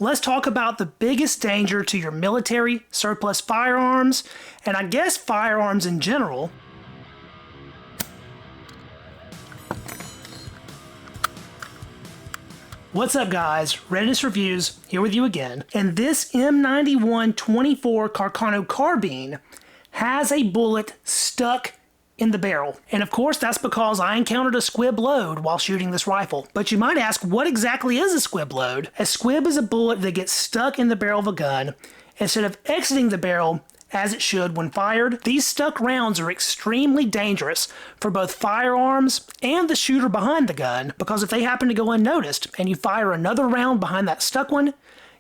Let's talk about the biggest danger to your military surplus firearms, and I guess firearms in general. What's up guys, Readiness Reviews here with you again, and this M91 24 Carcano carbine has a bullet stuck in the barrel. And of course that's because I encountered a squib load while shooting this rifle. But you might ask, what exactly is a squib load? A squib is a bullet that gets stuck in the barrel of a gun instead of exiting the barrel as it should when fired. These stuck rounds are extremely dangerous for both firearms and the shooter behind the gun, because if they happen to go unnoticed and you fire another round behind that stuck one,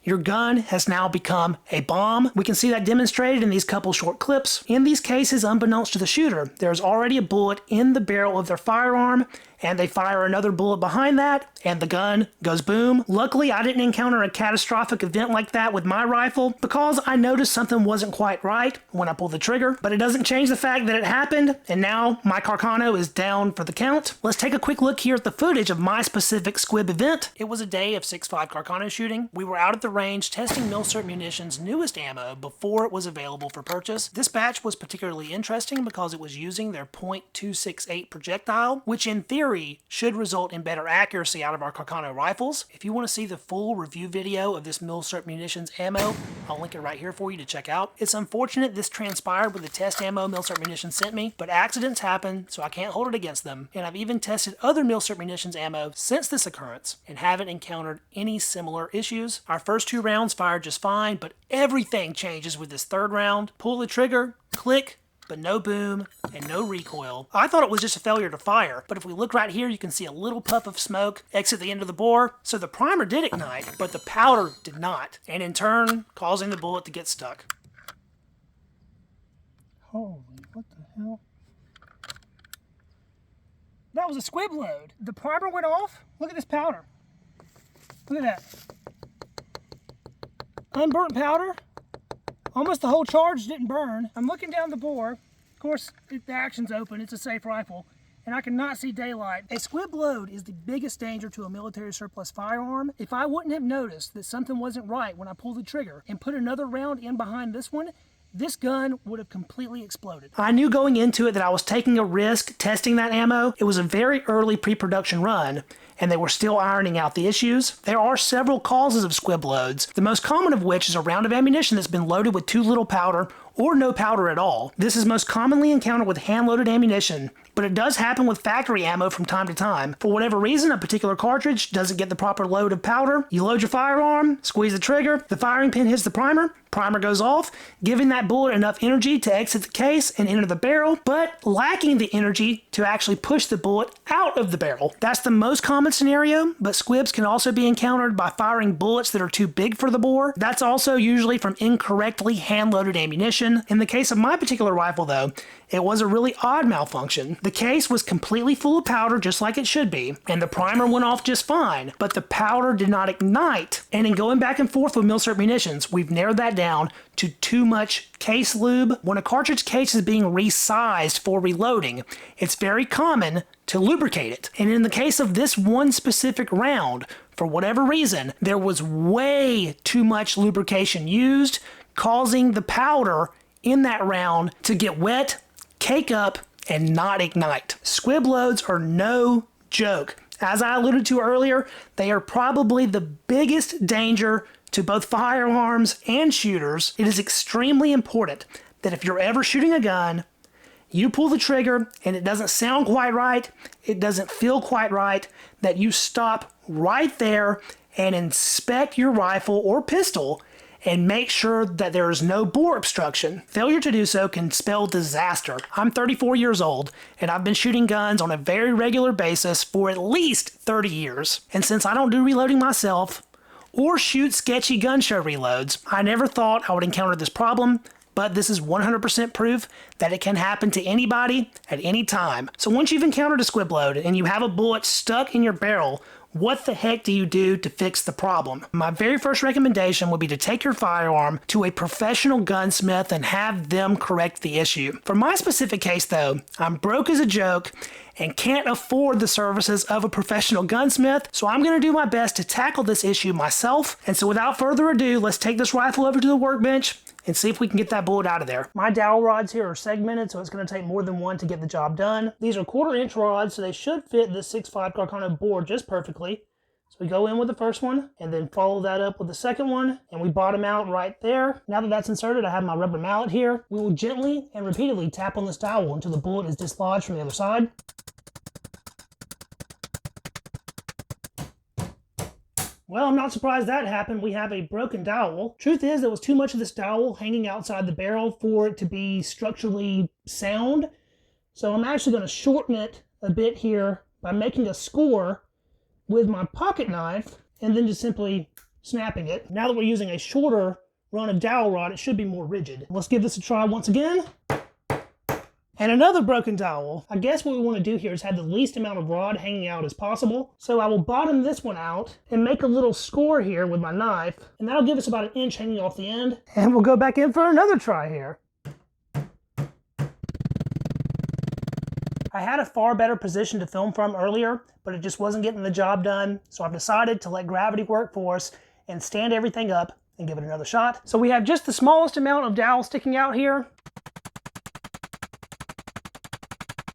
your gun has now become a bomb. We can see that demonstrated in these couple short clips. In these cases, unbeknownst to the shooter, there's already a bullet in the barrel of their firearm, and they fire another bullet behind that, and the gun goes boom. Luckily, I didn't encounter a catastrophic event like that with my rifle, because I noticed something wasn't quite right when I pulled the trigger, but it doesn't change the fact that it happened, and now my Carcano is down for the count. Let's take a quick look here at the footage of my specific squib event. It was a day of 6.5 Carcano shooting. We were out at the range testing Milsurp Munitions' newest ammo before it was available for purchase. This batch was particularly interesting because it was using their .268 projectile, which in theory should result in better accuracy out of our Carcano rifles. If you want to see the full review video of this Milsurp Munitions ammo, I'll link it right here for you to check out. It's unfortunate this transpired with the test ammo Milsurp Munitions sent me, but accidents happen, so I can't hold it against them. And I've even tested other Milsurp Munitions ammo since this occurrence and haven't encountered any similar issues. Our first two rounds fired just fine, but everything changes with this third round. Pull the trigger, click, but no boom and no recoil. I thought it was just a failure to fire, but if we look right here, you can see a little puff of smoke exit the end of the bore. So the primer did ignite, but the powder did not, and in turn, causing the bullet to get stuck. Holy, what the hell? That was a squib load. The primer went off. Look at this powder. Look at that. Unburnt powder. Almost the whole charge didn't burn. I'm looking down the bore. Of course, the action's open. It's a safe rifle, and I cannot see daylight. A squib load is the biggest danger to a military surplus firearm. If I wouldn't have noticed that something wasn't right when I pulled the trigger and put another round in behind this one, this gun would have completely exploded. I knew going into it that I was taking a risk testing that ammo. It was a very early pre-production run, and they were still ironing out the issues. There are several causes of squib loads, the most common of which is a round of ammunition that's been loaded with too little powder or no powder at all. This is most commonly encountered with hand-loaded ammunition, but it does happen with factory ammo from time to time. For whatever reason, a particular cartridge doesn't get the proper load of powder. You load your firearm, squeeze the trigger, the firing pin hits the primer goes off, giving that bullet enough energy to exit the case and enter the barrel, but lacking the energy to actually push the bullet out of the barrel. That's the most common scenario, but squibs can also be encountered by firing bullets that are too big for the bore. That's also usually from incorrectly hand-loaded ammunition. In the case of my particular rifle though, it was a really odd malfunction. The case was completely full of powder just like it should be, and the primer went off just fine, but the powder did not ignite. And in going back and forth with Milsurp Munitions, we've narrowed that down to too much case lube. When a cartridge case is being resized for reloading, it's very common to lubricate it. And in the case of this one specific round, for whatever reason, there was way too much lubrication used, causing the powder in that round to get wet, cake up, and not ignite. Squib loads are no joke. As I alluded to earlier, they are probably the biggest danger to both firearms and shooters. It is extremely important that if you're ever shooting a gun, you pull the trigger and it doesn't sound quite right, it doesn't feel quite right, that you stop right there and inspect your rifle or pistol and make sure that there is no bore obstruction. Failure to do so can spell disaster. I'm 34 years old, and I've been shooting guns on a very regular basis for at least 30 years. And since I don't do reloading myself, or shoot sketchy gun show reloads, I never thought I would encounter this problem, but this is 100% proof that it can happen to anybody at any time. So once you've encountered a squib load and you have a bullet stuck in your barrel, what the heck do you do to fix the problem? My very first recommendation would be to take your firearm to a professional gunsmith and have them correct the issue. For my specific case though, I'm broke as a joke and can't afford the services of a professional gunsmith, so I'm going to do my best to tackle this issue myself. And so without further ado, let's take this rifle over to the workbench and see if we can get that bullet out of there. My dowel rods here are segmented, so it's going to take more than one to get the job done. These are 1/4 inch rods, so they should fit this 6.5 Carcano bore just perfectly. So we go in with the first one, and then follow that up with the second one, and we bottom out right there. Now that that's inserted, I have my rubber mallet here. We will gently and repeatedly tap on this dowel until the bullet is dislodged from the other side. Well, I'm not surprised that happened. We have a broken dowel. Truth is, there was too much of this dowel hanging outside the barrel for it to be structurally sound. So I'm actually going to shorten it a bit here by making a score with my pocket knife and then just simply snapping it. Now that we're using a shorter run of dowel rod, it should be more rigid. Let's give this a try once again. And another broken dowel. I guess what we want to do here is have the least amount of rod hanging out as possible. So I will bottom this one out and make a little score here with my knife, and that'll give us about 1 inch hanging off the end. And we'll go back in for another try here. I had a far better position to film from earlier, but it just wasn't getting the job done. So I've decided to let gravity work for us and stand everything up and give it another shot. So we have just the smallest amount of dowel sticking out here.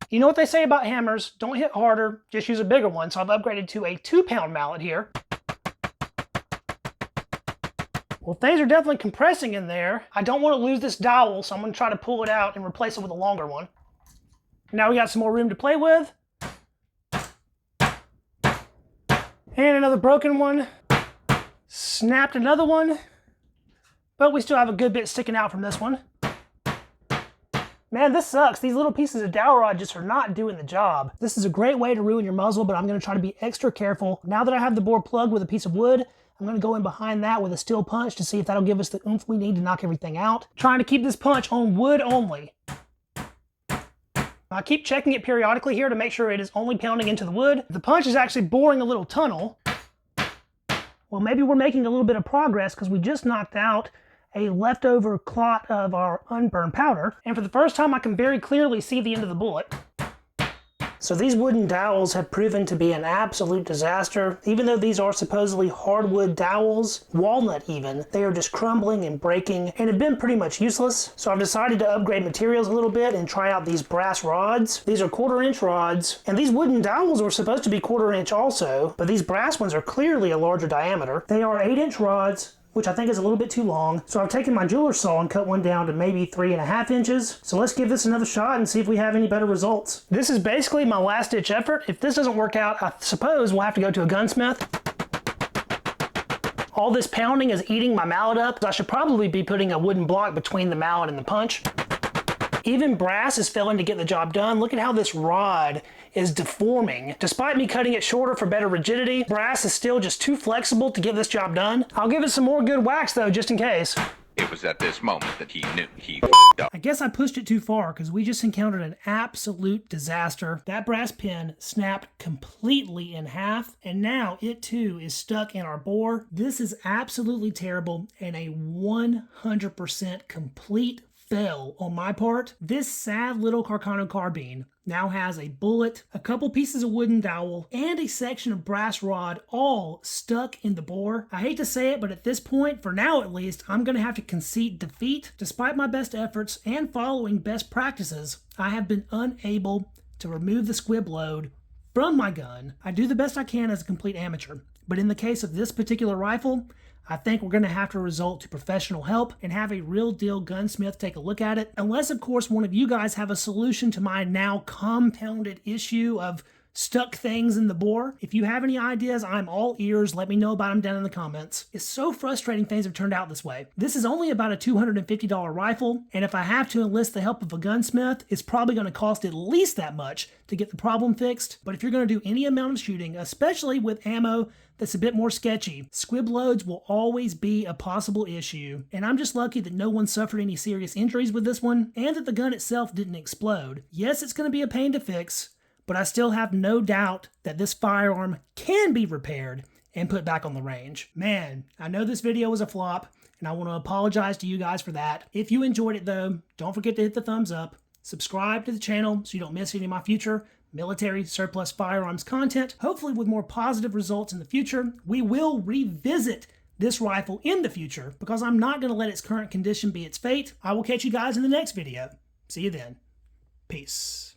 You know what they say about hammers, don't hit harder, just use a bigger one. So I've upgraded to a 2-pound mallet here. Well, things are definitely compressing in there. I don't want to lose this dowel, so I'm going to try to pull it out and replace it with a longer one. Now we got some more room to play with. And another broken one. Snapped another one. But we still have a good bit sticking out from this one. Man, this sucks. These little pieces of dowel rod just are not doing the job. This is a great way to ruin your muzzle, but I'm going to try to be extra careful. Now that I have the bore plugged with a piece of wood, I'm going to go in behind that with a steel punch to see if that'll give us the oomph we need to knock everything out. Trying to keep this punch on wood only. I keep checking it periodically here to make sure it is only pounding into the wood. The punch is actually boring a little tunnel. Well, maybe we're making a little bit of progress because we just knocked out a leftover clot of our unburned powder. And for the first time, I can very clearly see the end of the bullet. So these wooden dowels have proven to be an absolute disaster. Even though these are supposedly hardwood dowels, walnut even, they are just crumbling and breaking and have been pretty much useless. So I've decided to upgrade materials a little bit and try out these brass rods. These are 1/4 inch rods, and these wooden dowels were supposed to be 1/4 inch also, but these brass ones are clearly a larger diameter. They are 8-inch rods, which I think is a little bit too long. So I've taken my jeweler's saw and cut one down to maybe 3.5 inches. So let's give this another shot and see if we have any better results. This is basically my last ditch effort. If this doesn't work out, I suppose we'll have to go to a gunsmith. All this pounding is eating my mallet up. I should probably be putting a wooden block between the mallet and the punch. Even brass is failing to get the job done. Look at how this rod is deforming. Despite me cutting it shorter for better rigidity, brass is still just too flexible to get this job done. I'll give it some more good wax though, just in case. It was at this moment that he knew he f***ed up. I guess I pushed it too far because we just encountered an absolute disaster. That brass pin snapped completely in half, and now it too is stuck in our bore. This is absolutely terrible and a 100% complete fail on my part. This sad little Carcano carbine now has a bullet, a couple pieces of wooden dowel, and a section of brass rod all stuck in the bore. I hate to say it, but at this point, for now at least, I'm going to have to concede defeat. Despite my best efforts and following best practices, I have been unable to remove the squib load from my gun. I do the best I can as a complete amateur, but in the case of this particular rifle, I think we're going to have to resort to professional help and have a real deal gunsmith take a look at it. Unless, of course, one of you guys have a solution to my now compounded issue of stuck things in the bore. If you have any ideas, I'm all ears. Let me know about them down in the comments. It's so frustrating things have turned out this way. This is only about a $250 rifle, and if I have to enlist the help of a gunsmith, it's probably going to cost at least that much to get the problem fixed. But if you're going to do any amount of shooting, especially with ammo that's a bit more sketchy, squib loads will always be a possible issue. And I'm just lucky that no one suffered any serious injuries with this one, and that the gun itself didn't explode. Yes, it's going to be a pain to fix, but I still have no doubt that this firearm can be repaired and put back on the range. Man, I know this video was a flop, and I want to apologize to you guys for that. If you enjoyed it though, don't forget to hit the thumbs up, subscribe to the channel so you don't miss any of my future military surplus firearms content, hopefully with more positive results in the future. We will revisit this rifle in the future because I'm not going to let its current condition be its fate. I will catch you guys in the next video. See you then. Peace.